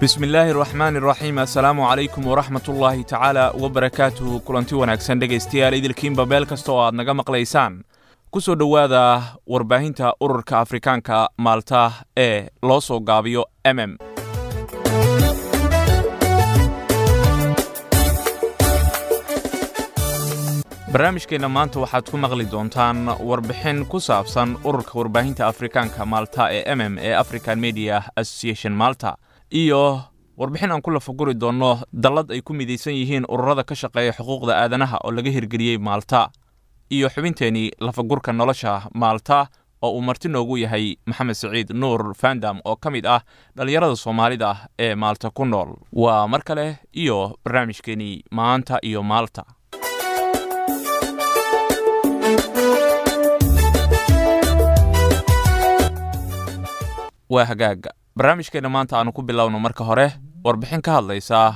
بسم الله الرحمن الرحيم. السلام عليكم ورحمة الله تعالى وبركاته. كلنتي wanaagsan dhageystayaal idilkiinba beel kasta oo aad naga maqlaysaan ku soo dhawaada warbaahinta ururka Afrikaanka Malta ee loo soo gaabiyo barnaamijkeena maanta waxaad ku maqli doontaan warbixin ku saabsan ururka warbaahinta Afrikaanka Malta ee ee African Media Association Malta iyo warbixin aan ku la faguri doono dalad ay ku mideysan yihiin ururada ka shaqeeya xuquuqda aadanaha oo laga hirgeliyay Malta iyo xubinteeni la fagurka nolosha Malta oo uu marti noogu yahay Maxamed Saciid Nuur Fandam oo kamid ah dhalinyarada Soomaalida ee Malta ku nool. Waa mar kale iyo barnaamijkeeni maanta iyo Malta. waa hagaag barnaamijkeena maanta aanu ku bilowno marka hore warbixin ka hadlaysa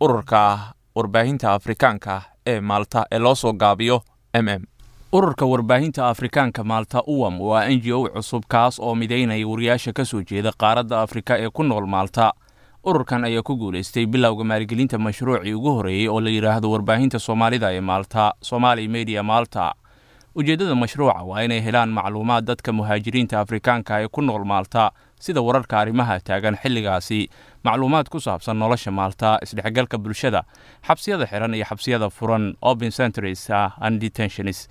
ururka warbaahinta Afrikaanka ee Malta ee loo soo gaabiyo ururka warbaahinta Afrikaanka Malta waa NGO cusub kaas oo mideynaya wariyaasha ka soo jeeda qaaradda Afrika ee ku nool Malta. ururkan ayaa ku guuleystay bilowga maalgelinta mashruucii ugu horeeyay oo la yiraahdo warbaahinta Soomaalida ee Malta, Somali Media Malta. ujeedada mashruuca waa inay helaan macluumaad dadka muhaajiriinta Afrikaanka ee ku nool Malta sida wararka arrimaha taagan xilligaasi, macluumaad ku saabsan nolosha Malta, isdhexgalka bulshada, xabsiyada xiran iyo xabsiyada furan, open centers and detentions,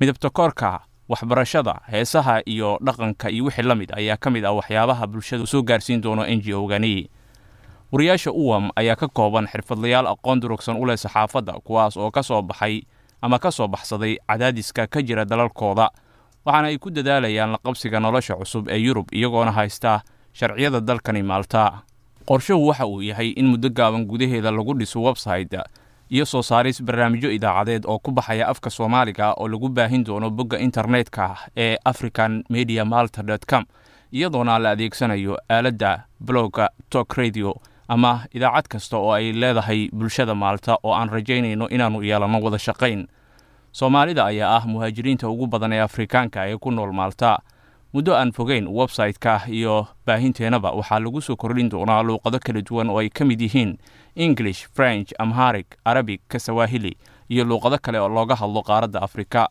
midabta koorka, waxbarashada, heesaha iyo dhaqanka iyo wixii la mid ayaa kamid ah waxyaabaha bulshadu soo gaarsiin doono NGO-gani. wariyaasha ayaa ka kooban xirfadlayaal aqoon durugsan u leh saxaafadda kuwaas oo ka soo baxay ama ka soo baxsaday cadaadiska ka jira dalalkooda, waxaana ay ku dadaalayaan la qabsiga nolosha cusub ee Yurub iyagoona haysta sharciyada dalkani Malta. qorshuhu waxa uu yahay in muddo gaaban gudaheeda lagu dhiso website iyo soo saaris barnaamijyo idaacadeed oo ku baxaya afka Soomaaliga oo lagu baahin doono bogga internetka ee africanmediamalta.com iyadoona la adeegsanayo aaladda blogga Talk Radio ama idaacad kasta oo ay leedahay bulshada Malta oo aan rajaynayno inaanu yeelano wada shaqayn. Soomaalida ayaa ah muhaajiriinta ugu badan ee Afrikaanka ee ku nool Malta. muddo aan fogeyn website-ka iyo baahinteenaba waxaa lagu soo kordhin doonaa luqado kala duwan oo ay ka mid yihiin English, French, Amharic, Arabic, Kiswahili iyo luqado kale oo looga hadlo qaaradda Afrika.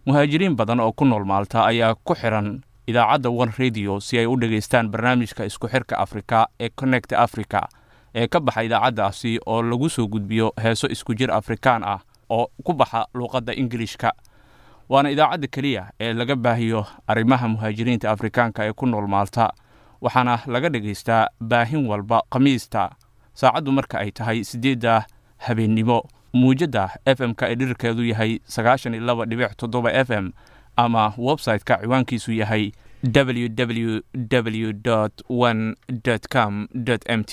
muhaajiriin badan oo ku nool Malta ayaa ku xiran idaacadda One Radio si ay u dhageystaan barnaamijka isku xirka Afrika ee Connect Africa ee ka baxay idaacaddaasi oo lagu soo gudbiyo heeso isku jir Afrikaan ah oo ku baxa luqadda Ingiriishka. waana idaacadda kaliya ee laga baahiyo arrimaha muhaajiriinta Afrikaanka ee ku nool Malta, waxaana laga dhageystaa baahin walba Khamiista saacadu marka ay tahay 8 habeenimo. muujada FM-ka ee dhirkeedu yahay 92.7 FM ama website-ka ciwaankiisu yahay www.one.com.mt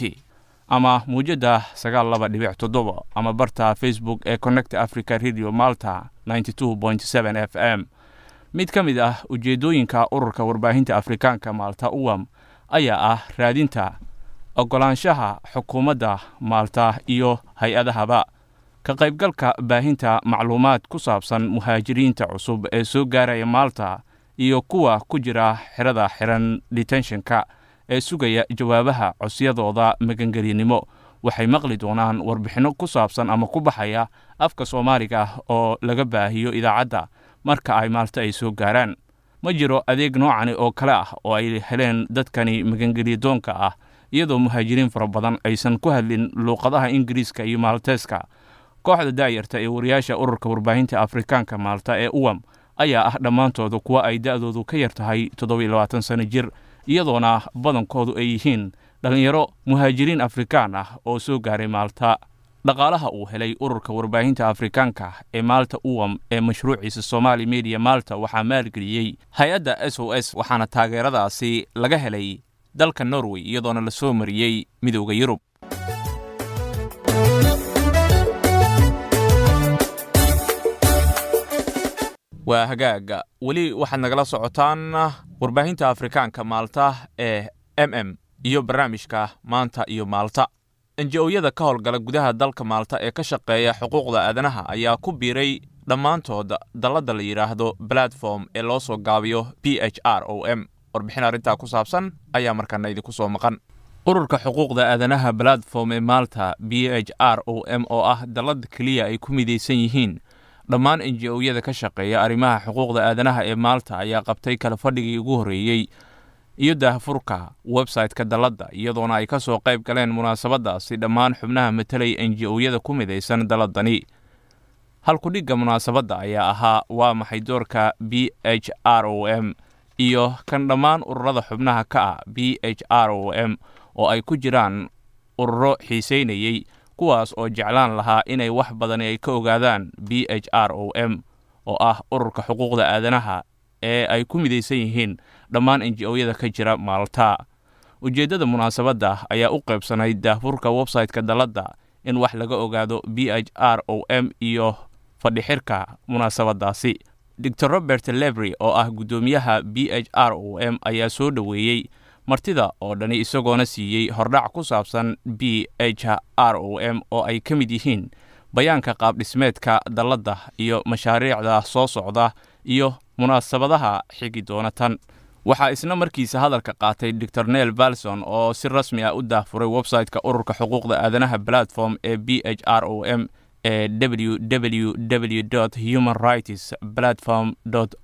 ama muujada 92.7 ama barta Facebook ee Connect Africa Radio Malta 92.7 FM. mid ka mid ah ujeedooyinka ururka warbaahinta Afrikaanka Malta ayaa ah raadinta ogolaanshaha xukuumadda Malta iyo hay-adahaba ka qaybgalka baahinta macluumaad ku saabsan muhaajiriinta cusub ee soo gaaraya Malta iyo kuwa ku jira xirada xiran detentionka ee sugaya jawaabaha codsiyadooda magangelinimo. waxay maqli doonaan warbixino ku saabsan ama ku baxaya afka Soomaaliga oo laga baahiyo idaacadda marka ay Malta ay soo gaaraan. ma jiro adeeg noocan oo kale ah oo ay heleen dadkani magangelidoonka ah iyadoo muhaajiriin fara badan aysan ku hadlin luqadaha Ingiriiska iyo Malteeska. kooxda daayirta ee wariyaasha ururka warbaahinta Afrikaanka Malta ee ayaa ah dhammaantooda kuwa ay da'doodu ka yar tahay 27 sano jir iyadoona badankoodu ay yihiin dhalinyaro muhaajiriin Afrikaan ah oo soo gaaray Malta. dhaqaalaha uu helay ururka warbaahinta Afrikaanka ee Malta ee mashruuciisa Somali Media Malta waxaa maalgeliyay hay'adda SOS waxaana taageeradaasi laga helay dalka Norway iyadoona la soo mariyay midowga Yurub. waa hagaaga wali waxaad nagala socotaan warbaahinta Afrikaanka Malta ee iyo barnaamijka maanta iyo Malta. NGO-yada ka howlgala gudaha dalka Malta ee ka shaqeeya xuquuqda aadanaha ayaa ku biiray dhammaantood dalada la yiraahdo platform ee loo soo gaabiyo PHROM. warbixin arrinta ku saabsan ayaa markana idinku soo maqan. ururka xuquuqda aadanaha platform ee Malta BHROM oo ah dalad kaliya ay ku midaysan yihiin dhammaan NGO-yada ka shaqeeya arrimaha xuquuqda aadanaha ee Malta ayaa qabtay kala fadhigii ugu horeeyay iyo daahfurka website-ka daladda iyadoona ay ka soo qayb galeen munaasabadaasi dhammaan xubnaha matalay NGO-yada ku midaysan daladani. halkudhigga munaasabadda ayaa ahaa waa maxay doorka BHROM iyo kan dhammaan ururada xubnaha ka ah BHROM oo ay ku jiraan ururo xiiseynayay kuwaas oo jeclaan lahaa inay wax badan ay ka ogaadaan BHROM oo ah ururka xuquuqda aadanaha ee ay ku midaysan yihiin dhammaan NGO-yada ka jira Malta. ujeeddada munaasabadda ayaa u qaybsanay daahfurka website-ka daladda in wax laga ogaado BHROM iyo fadhixirka munaasabadaasi. Dr. Robert Levry oo ah gudoomiyaha BHROM ayaa soo dhaweeyay martida oo dhani isagoona siiyey hordhac ku saabsan BHROM oo ay ka mid yihiin bayaanka qaab dhismeedka daladda iyo mashaariicda soo socda iyo munaasabadaha xigi doona tan. waxaa isna markiisa hadalka qaatay Dr. Neil Balson oo si rasmi ah u daahfuray website-ka ururka xuquuqda aadanaha platform ee BHROM ee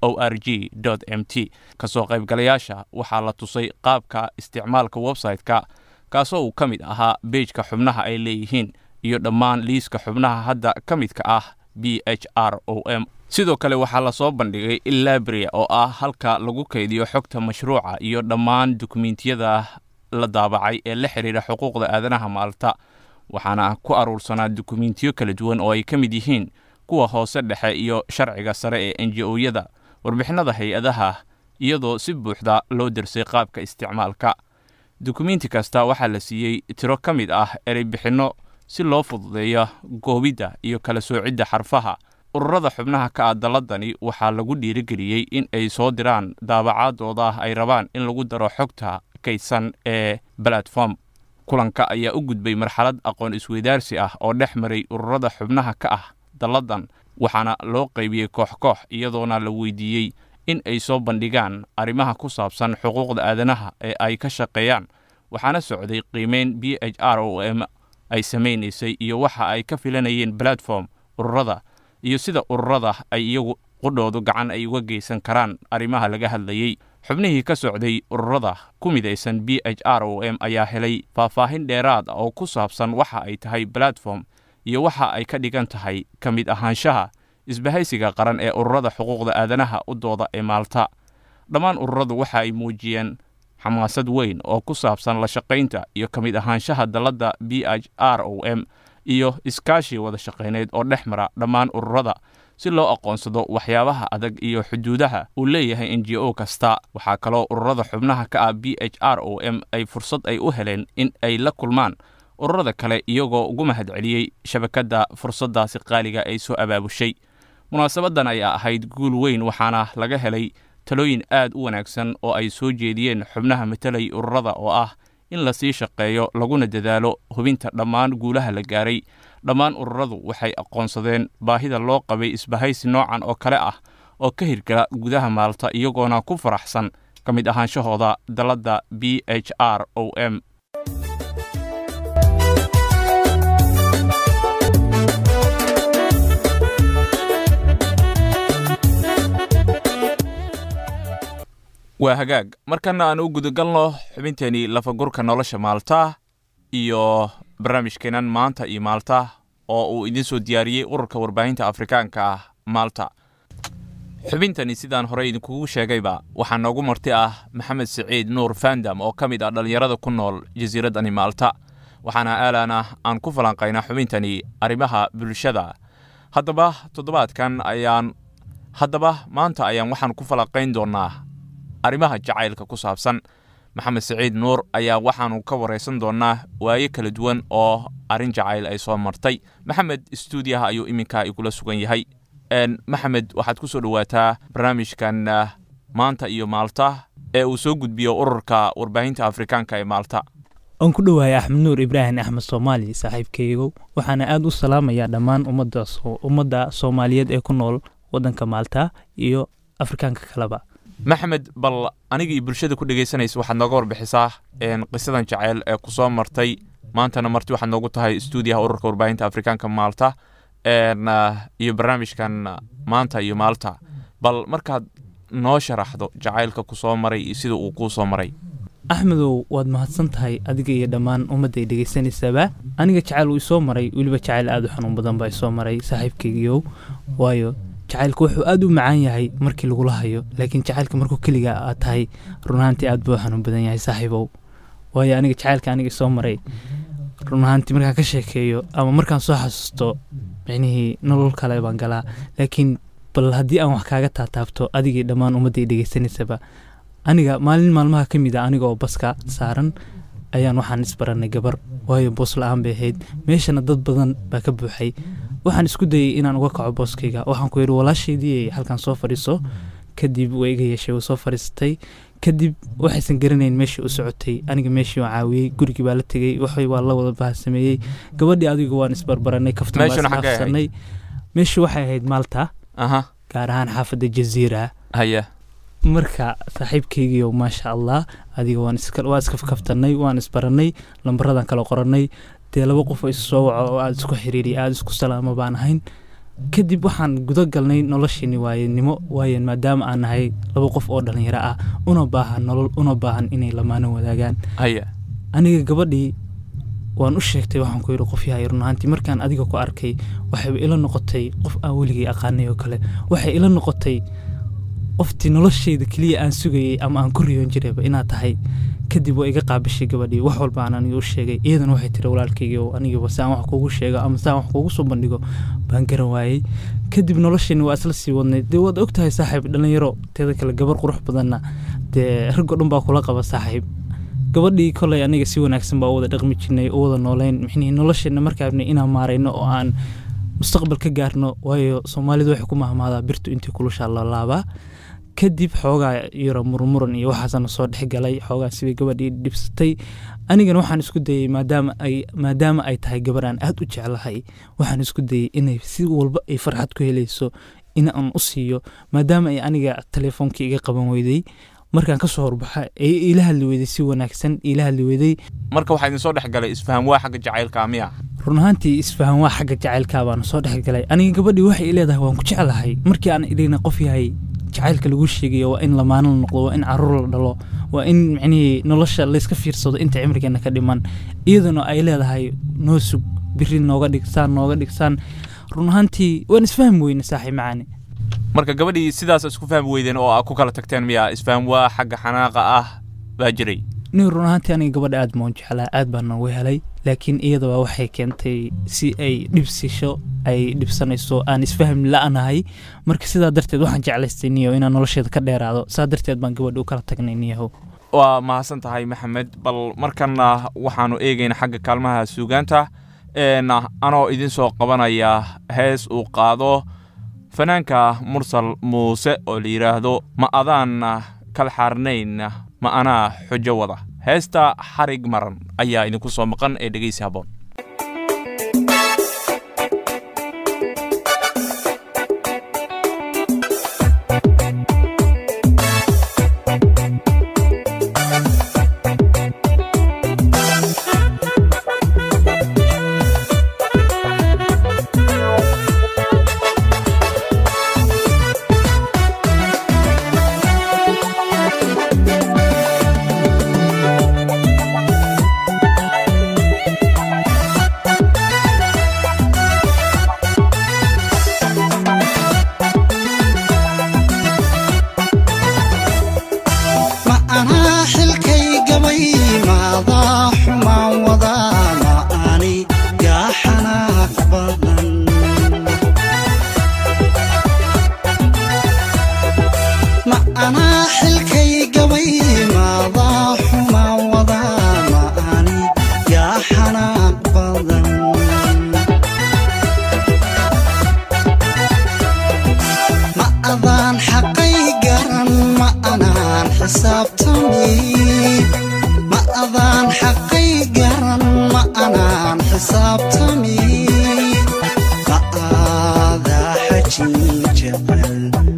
www.humanrightsplatform.org.mt. kasoo qaybgalayaasha waxaa la tusay qaabka isticmaalka website-ka kaasoo uu ka mid ahaa page-ka xubnaha ay leeyihiin iyo dhammaan liiska xubnaha hadda ka midka ah BHROM. sidoo kale waxaa la soo bandhigay library oo ah halka lagu kaydiyo xogta mashruuca iyo dhammaan dukumiintiyada la daabacay ee la xiriira xuquuqda aadanaha Malta, waxaana ku aruursanaa dukumiintiyo kala duwan oo ay ka mid yihiin kuwa hoose dhexe iyo sharciga sare ee NGO-yada, warbixinada hay-adaha, iyadoo si buuxda loo darsay qaabka isticmaalka. dukumiinti kasta waxaa la siiyey tiro ka mid ah ereybixinno si loo fududeeyo goobidda iyo kala soocidda xarfaha. ururada xubnaha ka ah daladani waxaa lagu dhiirigeliyey in ay soo diraan daabacaadooda ay rabaan in lagu daro xogta kaydsan ee platform. kulanka ayaa u gudbay marxalad aqoon isweydaarsi ah oo dhex maray ururada xubnaha ka ah daladan, waxaana loo qaybiyey koox-koox iyadoona la weydiiyey in ay soo bandhigaan arrimaha ku saabsan xuquuqda aadanaha ee ay ka shaqeeyaan. waxaana socday qiimeyn BHROM ay samaynaysay iyo waxa ay ka filanayeen platform ururada iyo sida ururada ay iyagu qudhoodu gacan ay uga geysan karaan arrimaha laga hadlayay. xubnihii ka socday ururada ku midaysan BHROM ayaa helay faahfaahin dheeraad ah oo ku saabsan waxa ay tahay platform iyo waxa ay ka dhigan tahay ka mid ahaanshaha isbahaysiga qaran ee ururada xuquuqda aadanaha u dooda ee Malta. dhammaan ururadu waxa ay muujiyeen xamaasad weyn oo ku saabsan la shaqaynta iyo ka mid ahaanshaha daladda BHROM iyo iskaashi wada shaqayneed oo dhex mara dhammaan ururada si loo aqoonsado waxyaabaha adag iyo xuduudaha uu leeyahay NGO kasta. waxaa kaloo ururada xubnaha ka ah BHROM ay fursad ay u heleen in ay la kulmaan ururada kale iyagoo ugu mahadceliyey shabakadda fursaddaasi qaaliga ay soo abaabushay. munaasabadan ayaa ahayd guul weyn waxaana laga helay talooyin aad u wanaagsan oo ay soo jeediyeen xubnaha matalay ururada oo ah in la sii shaqeeyo laguna dadaalo hubinta dhammaan guulaha la gaaray. dhammaan ururadu waxay aqoonsadeen baahida loo qabay isbahaysi noocan oo kale ah oo ka hirgala gudaha Malta iyagoona ku faraxsan ka mid ahaanshahooda daladda BHROM. waa hagaag markana aan u gudagalno xubinteeni lafagurka nolosha Malta iyo barnaamijkeenan maanta iyo Malta oo uu idin soo diyaariyey ururka warbaahinta Afrikaanka ah Malta. xubintani sidaan hore idinkugu sheegayba waxaa noogu marti ah Maxamed Saciid Nuur Fandam oo ka mid ah dhalinyarada ku nool jasiiradani Malta, waxaana aalana aan ku falanqaynaa xubintani arrimaha bulshada. haddaba maanta ayaan waxaan ku falanqayn doonaa arrimaha jacaylka ku saabsan. Maxamed Saciid Nuur ayaa waxaanu ka wareysan doonaa waaye kala duwan oo arrin jacayl ay soo martay. Maxamed stuudiyaha ayuu iminka igula sugan yahay. Maxamed, waxaad ku soo dhawaataa barnaamijkan maanta iyo Malta ee uu soo gudbiyo ururka warbaahinta Afrikaanka ee Malta. aan ku dhawahay Axmed Nuur Ibrahim Axmed Soomaali saaxiibkaygu, waxaana aad u salaamayaa dhammaan ummadda Soomaaliyeed ee ku nool wadanka Malta iyo Afrikaanka kaleba. maxamed bal anigii bulshada ku dhageysanaysa waxaad nooga warbixisaa qisadan jacayl ee ku soo martay maantana marti waxaad noogu tahay stuudiyaha ururka warbaahinta Afrikaanka Maalta iyo barnaamijkan maanta iyo Maalta bal markaad noo sharaxdo jacaylka ku soo maray iyo sida uu ku soo maray. axmedow waad mahadsan tahay adiga iyo dhammaan ummadda dhageysanaysaaba aniga jacayl uu soo maray waliba jacayl aad u xanuun badan baa soo maray saaxiibkaygiiyo waayo jacaylku wuxuu aad u macaan yahay markii lagu lahayo laakiin jacaylka markuu kaliya aad tahay runaantii aad buu xanuun badan yahay saaxiibow waayo aniga jacaylka aniga soo maray runaantii markaan ka sheekeeyo ama markaan soo xasuusto micnihii nolol kale baan galaa laakiin bal haddii aan wax kaaga taataabto adigii dhammaan ummadda dhageysanaysaaba aniga maalin maalmaha ka mid ah aniga oo baska saaran ayaan waxaan isbaranay gabar waayo boos la'aan bay ahayd meeshana dad badan baa ka buuxay waxaan isku dayay inaan uga kaco booskayga waxaan ku yidhi walaashaydii halkan soo fadhiiso kadib way iga yeeshay oo soo fadhiistay kadib waxaysan garanayn meeshii u socotay aniga meeshii waan caawiyey gurigii baa la tegey waxay waa la wada baahsameeyey gabadhii adiga waan isbarbaranay kaftan baa isdhaafsanay meeshii waxay ahayd Maalta gaar ahaan xaafadda Jazeera marka saaxiibkaygiiyo maasha Allah adiga waan iska kaftanay waan isbaranay lambaradan kala qoranay dee laba qof oo soo waco oo aad isku xiriiri aad isku salaamo baan ahayn kadib waxaan guda galnay noloshini waayenimo waayeen maadaama aan nahay laba qof oo dhalinyaro ah una baahan nolol una baahan inay lamaano wadaagaan aniga gabadhii waan u sheegtay waxaan ku yiri qof yahay runaantii markaan adiga ku arkay waxay ila noqotay qof aan weligii aqaanay oo kale waxay ila noqotay qoftii noloshayda kaliya aan sugayay ama aan ku riyoon jirayba inaad tahay kadib waa iga qaabishay gabadhii wax walba aan aniga u sheegay iyadana waxay tiri walaalkayga oo aniga wasaan wax kuugu sheego ama saan wax kuugu soo bandhigo baan garan waayay kadib noloshayna waa isla sii wadnay dee waad ogtahay saaxiib dhalinyaro teeda kale gabar qurux badanna dee rag oo dhan baa kula qaba saaxiib gabadhii kolay aniga si wanaagsan baa wada dhaqmi jirnay oo wada nooleyn mixnii noloshayna markaabna inaan maarayno oo aan mustaqbal ka gaarno waayo Soomaalidu waxay ku mahmaadaa birtu intii kulusha la laaba kadib xoogaa yaro murmuran iyo waxaasna soo dhexgalay xoogaa sidii gabadhii dhibsatay anigana waxaan isku dayay maadaama ay tahay gabar aan aad u jecelahay waxaan isku dayay inay si walba ay farxad ku helayso in aan u siiyo maadaama ay aniga telefoonkii iga qaban weyday markaan ka soo horbaxa ay ila hadli weyday si wanaagsan ila hadli weyday marka waxa idin soo dhexgalay isfaham waa xagga jacaylka miya runaantii isfaham waa xagga jacaylka baan soo dhexgalay aniga gabadhii waxay leedahay waan ku jecelahay markii aan idina qof yahay jacaylka lagu sheegayo waa in lamaano noqdo waa in caruur la dhalo waa in micnihii nolosha la iska fiirsado inta cimrigeena ka dhiman iyaduna ay leedahay noo sug biri nooga dhigsaan runaantii waan isfaham weyne saaxiib macaani marka gabadhii sidaas isku faham weydeen oo aad ku kala tagteen miya isfaham waa xagga xanaaqa ah baa jiray runaantii aniga gabadha aad baan jeclaa aad baan ugu helay laakiin iyada waxay keentay si ay dhibsisho ay dhibsanayso aan isfaham la'anahay marka sidaa darteed waxaan jeclaystay niyo inaan nolosheeda ka dheeraado saa darteed baan gabadha u kala tagnay niyahow waa mahadsan tahay maxamed bal markana waxaanu eegaynaa xagga kaalmaha suugaanta anoo idin soo qabanaya hees uu qaado fanaanka Mursal Muuse oo la yiraahdo ma adaan kala xarnayn ma anaa xujo wada heesta xarig maran ayaa idinku soo maqan ee dhageysi haboon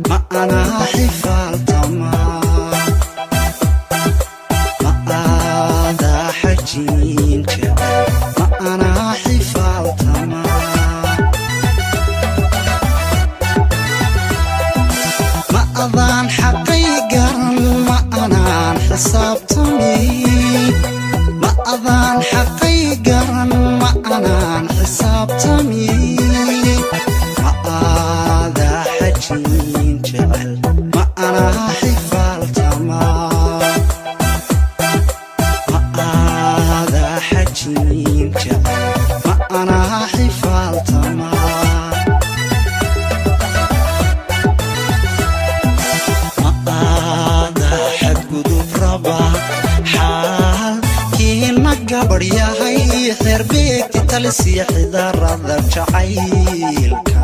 ما أنا حفال تمام حجين جعل ما أنا حفال تما ما أضان حقيقا ما أنا حسابتني ما أضان حقيقا ما أنا حسابتني ما هذا حجين جعل ما أنا حفال تما ما هذا حجين جعل ما أنا حفال تما ما هذا حد قدوب ربا حال كينا قبر يا هي خير بيك تتلسي حذر ذا جعيلك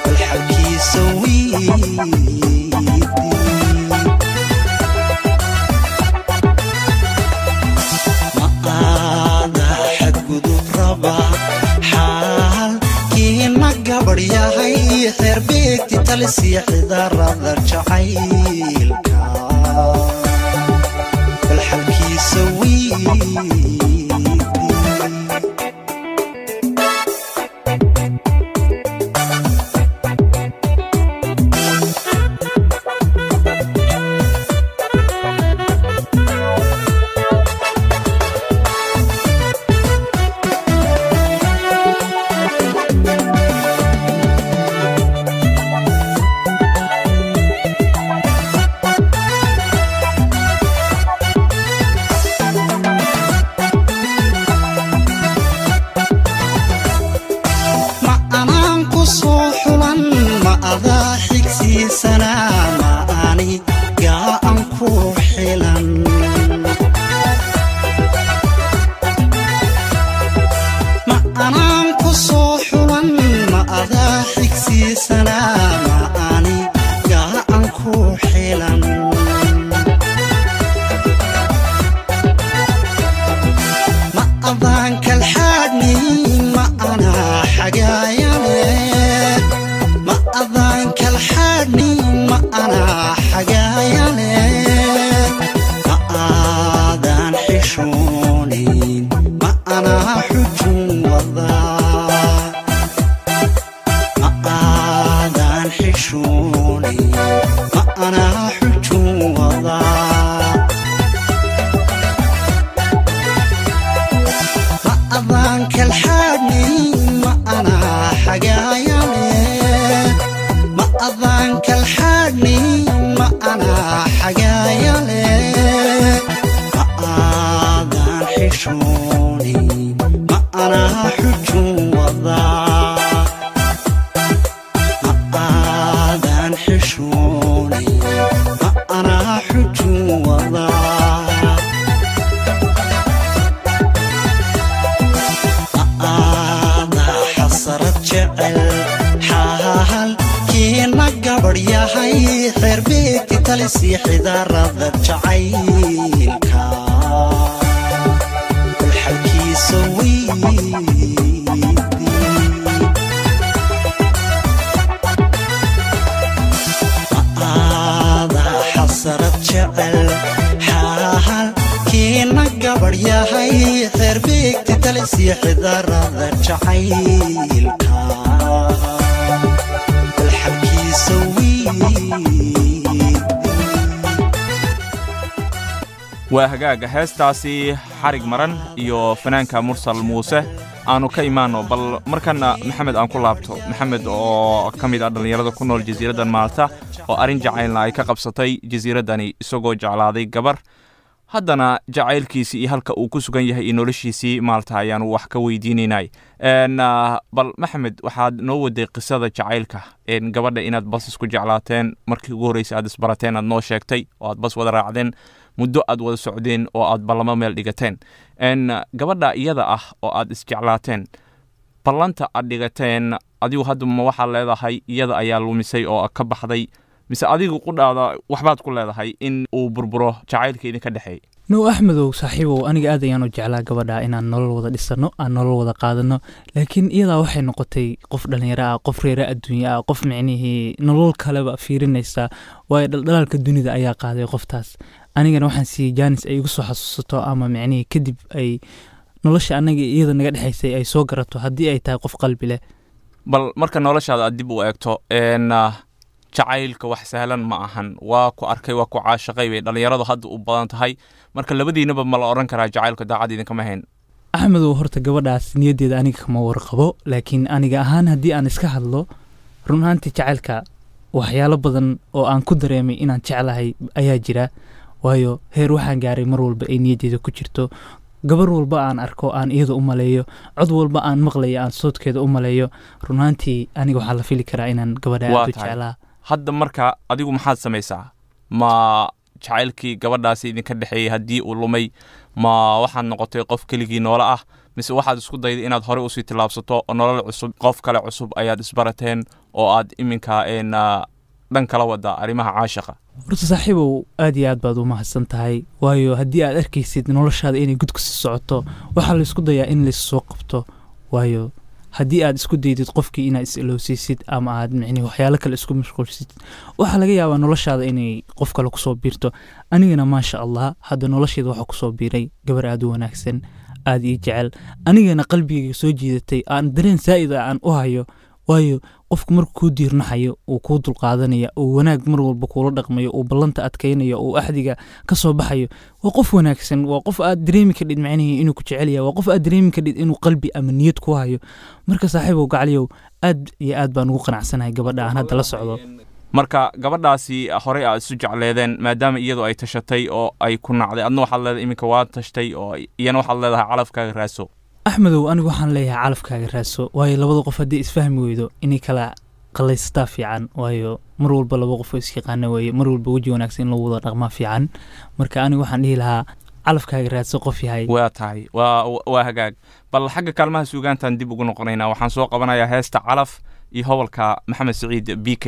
الحكي سويدي ما هذا حد قدوب ربا حال كينا قبر يا هي خير بيك تتلسي حذر ذا جعيلك الحكي سويدي وهجاج هستاسي حرق مرن يو فنانك مرسل موسى أنا كيمانو بل مركنا محمد أنكو لابتو محمد أو كميد أدل يرد كنول الجزيرة مالتا وأرين جعين لايك قبصتي جزيرة داني سوغو جعلادي قبر هدنا جعيل كيسي هلكا وكسوغن يهي إنولشيسي مالتا يانو وحكا ويدينيناي إن بل محمد وحاد نودي قصة جعيلكا إن قبرنا إناد باسسكو جعلاتين مركي غوريس آدس براتين آد نو شاكتي وآد بس ودا راعدين muddo aad wada socdeen oo aad ballamo meel dhigateen gabadha iyada ah oo aad isjeclaateen ballanta aad dhigateen adigu hadda ma waxa leedahay iyada ayaa lumisay oo ka baxday mise adigu qudhaada waxbaad ku leedahay in uu burburo jacaylka idinka dhaxay no axmedow saaxiibow aniga aad ayaan u jeclaa gabadha inaan nolol wada dhisano aan nolol wada qaadano laakiin iyada waxay noqotay qof dhalinyaro ah qof reer adduunyo ah qof micnihii nolol kale ba fiirinaysa way dhaldhalaalka dunida ayaa qaaday qoftaas anigana waxaan siiyey jaanis ay igu soo xasuusato ama micnihii kadib ay nolosha anaga iyada naga dhexaysay ay soo garato haddii ay tahay qof qalbi leh. bal marka noloshaada aad dib u eegto jacaylka wax sahlan ma ahan, waa ku arkay waa ku caashaqay bay dhalinyaradu hadda u badan tahay, marka labadiinaba ma la oran karaa jacaylka daacad idinkama hayn? axmedow horta gabadhaas niyaddeeda aniga kama warqabo, laakiin aniga ahaan haddii aan iska hadlo run ahaantii jacaylka waxyaalo badan oo aan ku dareemay inaan jeclahay ayaa jira, waayo heer waxaan gaaray mar walba ay niyaddeeda ku jirto, gabar walba aan arko aan iyada u maleeyo, cod walba aan maqlayo aan soodkeeda u maleeyo. run ahaantii aniga waxaa la fili karaa inaan gabadha aad u jeclaa. hadda marka adigu maxaad samaysaa? ma jacaylkii gabadhaasi idinka dhexeeyey haddii uu lumay ma waxaad noqotay qof keligii noole ah, mise waxaad isku dayday inaad horey usii tillaabsato oo nolol cusub qof kale cusub ayaad isbarateen oo aad iminka dhan kala wada arrimaha caashiqa? horta saaxiibow aad iyo aad baad u mahadsan tahay, waayo haddii aad arkaysid noloshaada inay gud kusii socoto waxaa la isku dayaa in laissoo qabto, waayo haddii aad isku daydid qofkii inaad is-ilowsiisid ama aad micnihi waxyaalo kale isku mashquulsid waxaa laga yaabaa noloshaada inay qof kale kusoo biirto. anigana maasha allah hadda nolosheeda waxaa kusoo biiray gabar aad u wanaagsan, aad ii jecel, anigana qalbigayga soo jiidatay, aan dareen saa'ida aan u hayo, waayo qofku markuu kuu diirnaxayo uu kuu dulqaadanaya, uu wanaag mar walba kuula dhaqmayo, uu ballanta adkaynayo, uu axdiga ka soo baxayo, waa qof wanaagsan, waa qof aad dareemi kadhid macnihii inuu ku jecel yahay, waa qof aad dareemi kadhid inuu qalbi ama niyad ku hayo. marka saaxiibow gacaliyow aad iyo aad baan ugu qanacsanahay gabadha aan hadda la socdo. marka gabadhaasi horey aad isu jecleedeen maadaama iyadu ay tashatay oo ay ku nacday, adna waxaad leedahay iminka waad tashtay oo iyana waxaad leedahay calafkaaga raaso. axmedow anigu waxaan leeyahay calafkaaga raaso, waayo labada qof haddii isfahmi weydo inay kala qalaysataa fiican, waayo mar walba laba qof oo isyaqaana weeye, mar walba weji wanaagsan in lagu wada dhaqmaa fiican. marka anigu waxaan dhihi lahaa calafkaaga raadso qof yahay. waa tahay waa hagaag. bal xagga kaalmaha suugaantaan dib ugu noqonaynaa, waxaan soo qabanayaa heesta calaf iyo hobolka maxamed siciid BK.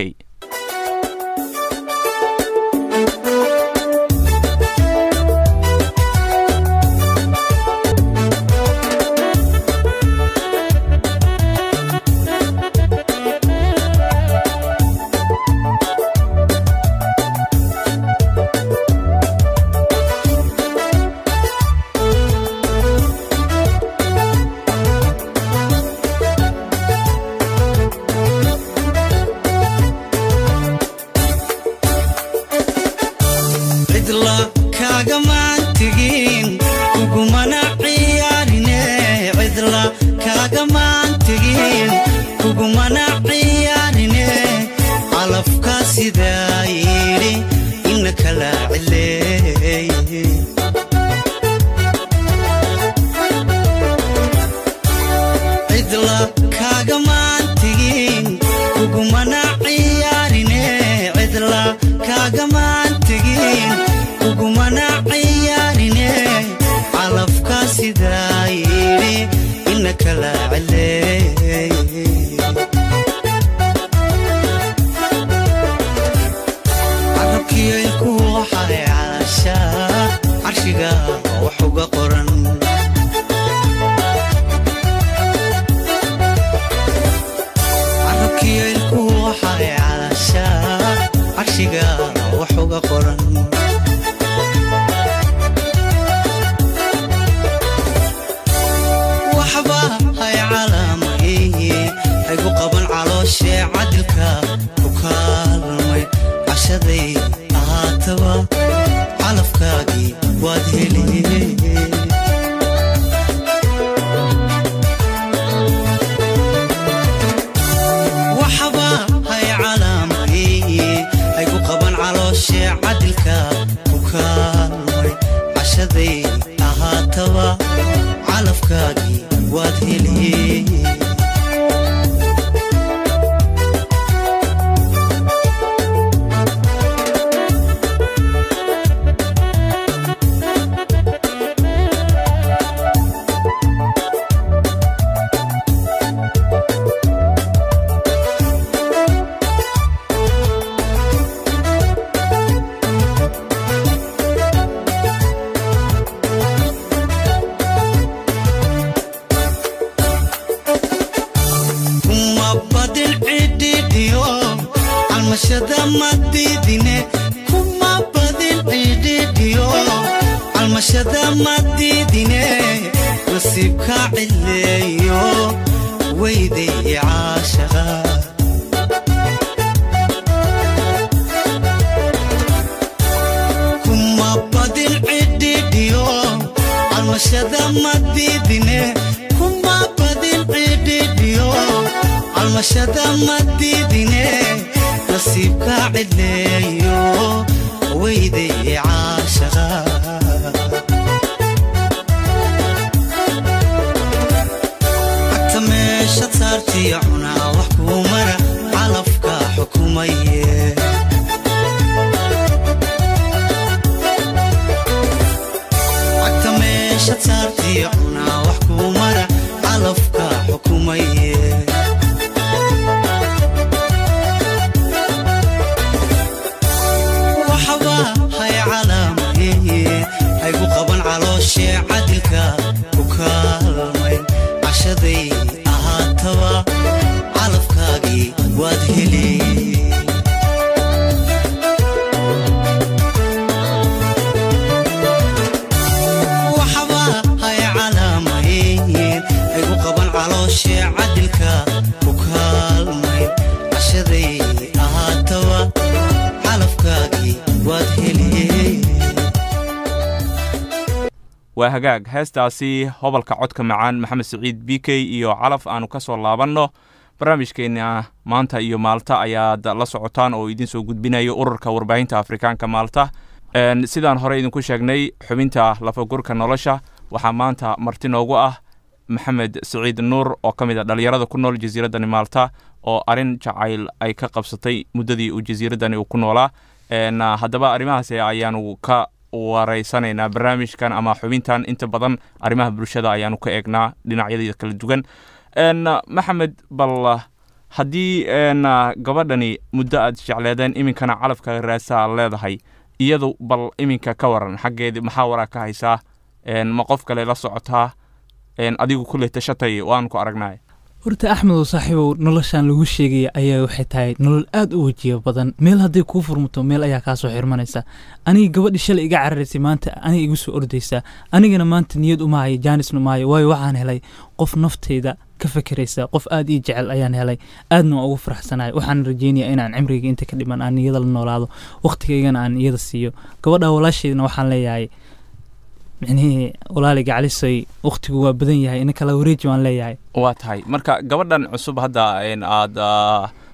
calmashada madidine nasiibka cileeyo weyday caashaqa kuma badin cidhiidhiyo calmashada madidine kuma badin cidhiidhiyo calmashada madidine nasiibka cileeyo weyday caashaqa حتى meesha saartiyo cunaa wax kuu mara calafka xukumaye حتى meesha saartiyo cunaa wax kuu mara calafka xukumaye haygu qaban calooshe cadilka ku kaalmay cashaday ahaataba calafkaagii waad heli waxba hay calaamayn haygu qaban calooshe cadilka ku kaalmay cashaday ahaataba calafkaagii waad heli waa hagaag heestaasi hobalka codka macaan maxamed siciid bk iyo calaf aanu ka soo laabanno barnaamijkeena maanta iyo maalta ayaad la socotaan oo idin soo gudbinayo ururka warbaahinta afrikaanka maalta sidaan hore idinku sheegnay xubinta lafagurka nolosha waxaa maanta marti noogu ah maxamed siciid nuur oo ka mid ah dhalinyarada ku nool jasiiradani maalta oo arin jacayl ay ka qabsatay muddadii uu jasiiradani uu ku noolaa haddaba arrimahaasi ayaanu ka waraysanayna barnaamijkan ama xubintan inta badan arrimaha bulshada ayaanu ka eegnaa dhinacyada kala duwan maxamed bal haddii gabadhani muddo aad jecleedeen iminkana calafka raasa leedahay iyadu bal iminka ka waran xaggeedii maxaa waraa ka haysaa ma qof kale la socotaa adigu kuley tashatay waan ku aragnay horta axmed oo saaxiibow noloshaan lagu sheegaya ayaa waxay tahay nolol aad u wajiyo badan meel hadday kuu furmato meel ayaa kaa soo xirmanaysa aniga gabadhi shalay iga cararaysay maanta aniga igu soo ordaysaa anigana maanta niyad uma hayo jaanisna uma hayo waayo waxaan helay qof nafteyda ka fekeraysa qof aad ii jecel ayaan helay aadna ugu faraxsanahay waxaan rajeynayaa inaan cimrigayga inta ka dhiman aan iyada la noolaado waqtigaygana aan iyada siiyo gabadha walaasheedna waxaan leeyahay يعني walaaliga calisay waqtigu waa badan yahay in kala wareeji waan leeyahay waa tahay marka gabadhan cusub hadda aad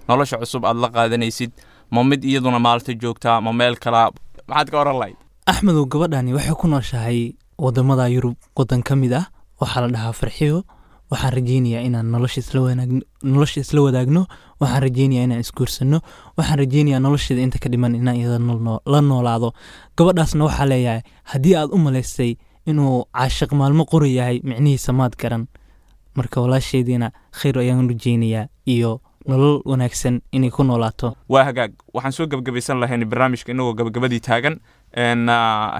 nolosha cusub aad la qaadanaysid ma mid iyaduna maalta joogtaa ma meel kala maxaad ka oran lahayd axmedow gabadhani waxay ku nooshahay wadamada Yurub wadan ka mid ah waxaa la dhahaa Farxiyo waxaan rajeynayaa inaan nolosha isla wadaagno waxaan rajeynayaa inaan isguursano waxaan rajeynayaa nolosheeda inta ka dhiman inaan iyada la noolaado gabadhaasna waxaa leeyahay haddii aad u malaysay inuu caashiq maalmo qori yahay micnihiisa maad garan marka walaasheediina khayr ayaan rajeynayaa iyo nolol wanaagsan inay ku noolaato waa hagaag waxaan soo gabagabaysan lahayn barnaamijka inagoo gabagabadii taagan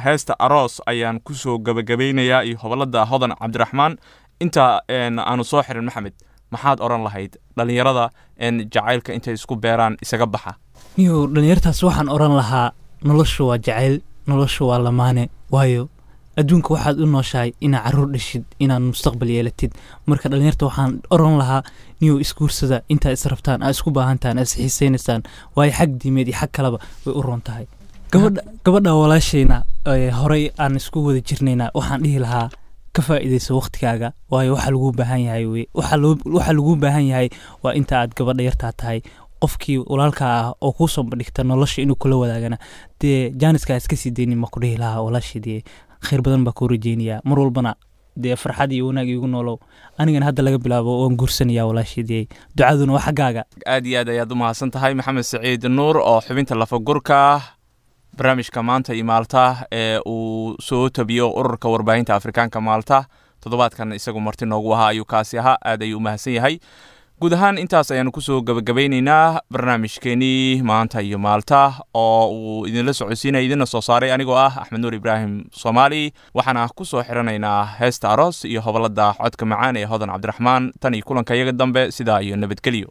heesta aroos ayaan ku soo gabagabaynayaa iyo hobalada hodan cabdiraxmaan inta aanu soo xirin maxamed maxaad oran lahayd dhalinyarada jacaylka intay isku beeraan isaga baxa iyo dhalinyartaas waxaan oran lahaa noloshu waa jacayl noloshu waa lamaane waayo adduunka waxaad u nooshahay inaad caruur dhashid inaad mustaqbal yeelatid marka dhalinyarta waxaan oran lahaa niyo isguursada intaad israbtaan aad isku baahantaan aad isxiisaynaysaan waayo xag diimeed iyo xag kaleba way u roon tahay gabadha walaashayna horey aan isku wada jirnayna waxaan dhihi lahaa ka faa'iideyso waqtigaaga waayo waxa lagu baahan yahay waxa lagu baahan yahay waa inta aad gabadha yartaa tahay qofkii walaalka ah oo ku soo bandhigta nolosha inuu kula wadaagana dee jaaniska iska sii deeynin ma ku dhihi lahaa walaashidii khayr badan baa ku rajeynayaa mar walbana dee farxad iyo wanaag igu noolow anigana hadda laga bilaabo waan guursanayaa walaashidii ducaduna waa xaggaaga aad iyo aad ayaad u mahadsan tahay maxamed siciid nuur oo xubinta lafagurka barnaamijka maanta iyo maalta ee uu soo tabiyo ururka warbaahinta afrikaanka maalta toddobaadkan isagu marti noogu ahaa ayuu kaasi ahaa aad ayuu u mahadsan yahay guud ahaan intaas ayaanu kusoo gabagabeynaynaa barnaamijkeenii maanta iyo maalta oo uu idinla socodsiinaya idinna soo saaray anigoo ah axmed nuur ibraahim soomaali waxaana ku soo xiranaynaa heesta aroos iyo hobalada codka macaan ee hodan cabdiraxmaan tan iyo kulanka iyaga dambe sidaa iyo nabadgelyo